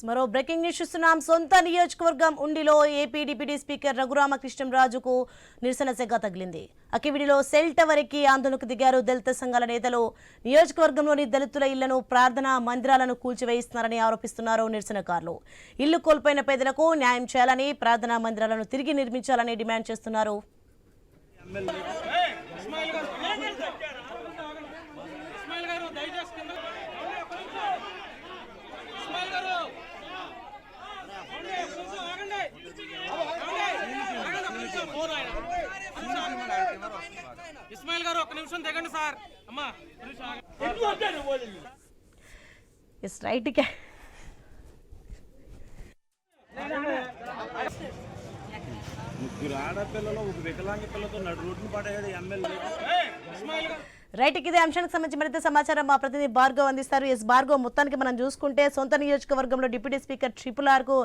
మరో breaking news చూస్తున్నాం. సొంత నియోజకవర్గం ఉండిలో ఏపీ డిప్యూటీ స్పీకర్ రఘురామకృష్ణంరాజుకు నిరసన సెగ తగిలింది. అకివిడిలో సెల్ టవర్ ఎక్కి ఆందోళనకు దిగారు దళిత సంఘాల నేతలు. నియోజకవర్గంలోని దళితుల ఇళ్లను, ప్రార్థనా మందిరాలను కూల్చివేయిస్తున్నారని ఆరోపిస్తున్నారు నిరసనకారులు. ఇల్లు కోల్పోయిన పేదలకు న్యాయం చేయాలని, ప్రార్థనా మందిరాలను తిరిగి నిర్మించాలని డిమాండ్ చేస్తున్నారు. ఇస్మాయిల్ గారు ఒక నిమిషం దిగండి సార్. అమ్మా రైట్. ముగ్గురు ఆడపిల్లలు ఒక వికలాంగి పిల్లతో నడు రోడ్డును పడేది ఎమ్మెల్యే. రైట్, ఇదే అంశానికి సంబంధించి మరింత సమాచారం మా ప్రతినిధి భార్గవ్ అందిస్తారు. భార్గవ్, మొత్తానికి మనం చూసుకుంటే సొంత నియోజకవర్గంలో డిప్యూటీ స్పీకర్ RRR కు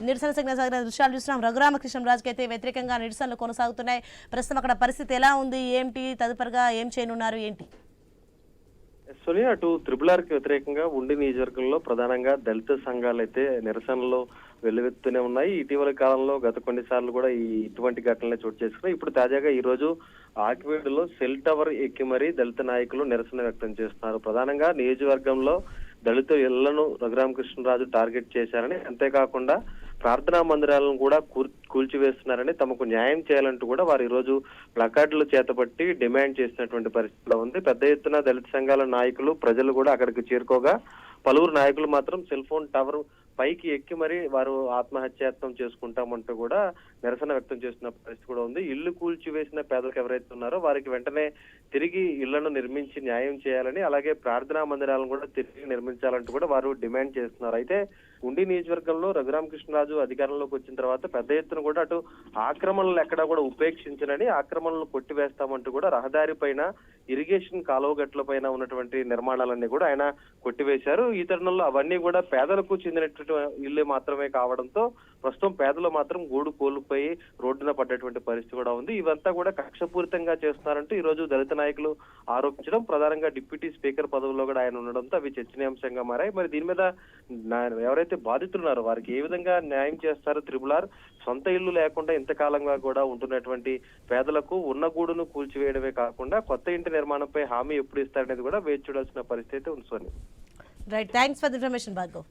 నిరసన సిగ్నల్ సాగిన దృశ్యాలు చూస్తున్నాం. రఘురామకృష్ణంరాజుకి అయితే వ్యతిరేకంగా నిరసనలు కొనసాగుతున్నాయి. ప్రస్తుతం అక్కడ పరిస్థితి ఎలా ఉంది, ఏంటి, తదుపరిగా ఏం చేయనున్నారు, ఏంటి? సోనియా, అటు RRR కి వ్యతిరేకంగా ఉండి నియోజకవర్గంలో ప్రధానంగా దళిత సంఘాలు అయితే నిరసనలో వెల్లువెత్తుతూనే ఉన్నాయి. ఇటీవల కాలంలో గత కొన్నిసార్లు కూడా ఇటువంటి ఘటనలే చోటు చేసుకున్నాయి. ఇప్పుడు తాజాగా ఈ రోజు ఆకివీడులో సెల్ టవర్ ఎక్కి మరీ దళిత నాయకులు నిరసన వ్యక్తం చేస్తున్నారు. ప్రధానంగా నియోజకవర్గంలో దళిత ఇళ్లను రఘురామకృష్ణరాజు టార్గెట్ చేశారని, అంతేకాకుండా ప్రార్థనా మందిరాలను కూడా కూల్చివేస్తున్నారని, తమకు న్యాయం చేయాలంటూ కూడా వారు ఈ రోజు ప్లకార్డులు చేతపట్టి డిమాండ్ చేసినటువంటి పరిస్థితిలో ఉంది. పెద్ద ఎత్తున దళిత సంఘాల నాయకులు, ప్రజలు కూడా అక్కడికి చేరుకోగా పలువురు నాయకులు మాత్రం సెల్ ఫోన్ టవర్ పైకి ఎక్కి మరి వారు ఆత్మహత్యాయత్నం చేసుకుంటామంటూ కూడా నిరసన వ్యక్తం చేస్తున్న పరిస్థితి కూడా ఉంది. ఇల్లు కూల్చివేసిన పేదలకు ఎవరైతే ఉన్నారో వారికి వెంటనే తిరిగి ఇళ్లను నిర్మించి న్యాయం చేయాలని, అలాగే ప్రార్థనా మందిరాలను కూడా తిరిగి నిర్మించాలంటూ కూడా వారు డిమాండ్ చేస్తున్నారు. అయితే ఉండి నియోజకవర్గంలో రఘురామకృష్ణరాజు అధికారంలోకి వచ్చిన తర్వాత పెద్ద ఎత్తున కూడా అటు ఆక్రమణలు ఎక్కడా కూడా ఉపేక్షించనని, ఆక్రమణలు కొట్టివేస్తామంటూ కూడా రహదారి పైన, ఇరిగేషన్ కాలువగట్ల పైన ఉన్నటువంటి నిర్మాణాలన్నీ కూడా ఆయన కొట్టివేశారు. ఈ తరుణంలో అవన్నీ కూడా పేదలకు చెందినటువంటి ఇల్లు మాత్రమే కావడంతో ప్రస్తుతం పేదలు మాత్రం గూడు కోల్పోయి రోడ్డున పడ్డటువంటి పరిస్థితి కూడా ఉంది. ఇవంతా కూడా కక్షపూరితంగా చేస్తున్నారంటూ ఈ రోజు దళిత నాయకులు ఆరోపించడం, ప్రధానంగా డిప్యూటీ స్పీకర్ పదవిలో కూడా ఆయన ఉండడంతో అవి చర్చనీయాంశంగా మారాయి. మరి దీని మీద ఎవరైతే బాధితులు ఉన్నారో వారికి ఏ విధంగా న్యాయం చేస్తారు RRR? సొంత ఇల్లు లేకుండా ఇంతకాలంగా కూడా ఉంటున్నటువంటి పేదలకు ఉన్న గూడును కూల్చివేయడమే కాకుండా కొత్త ఇంటి నిర్మాణంపై హామీ ఎప్పుడు ఇస్తారనేది కూడా వేచి చూడాల్సిన పరిస్థితి ఉంది. సోని, right, thanks for the information Bhargav.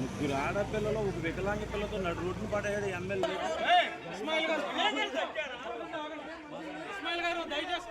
ముగ్గురు ఆడపిల్లలు ఒక వికలాంగి పిల్లతో నడు రోడ్డును పడేది ఎమ్మెల్యే. ఇస్మాయిల్ గారు దయచేసి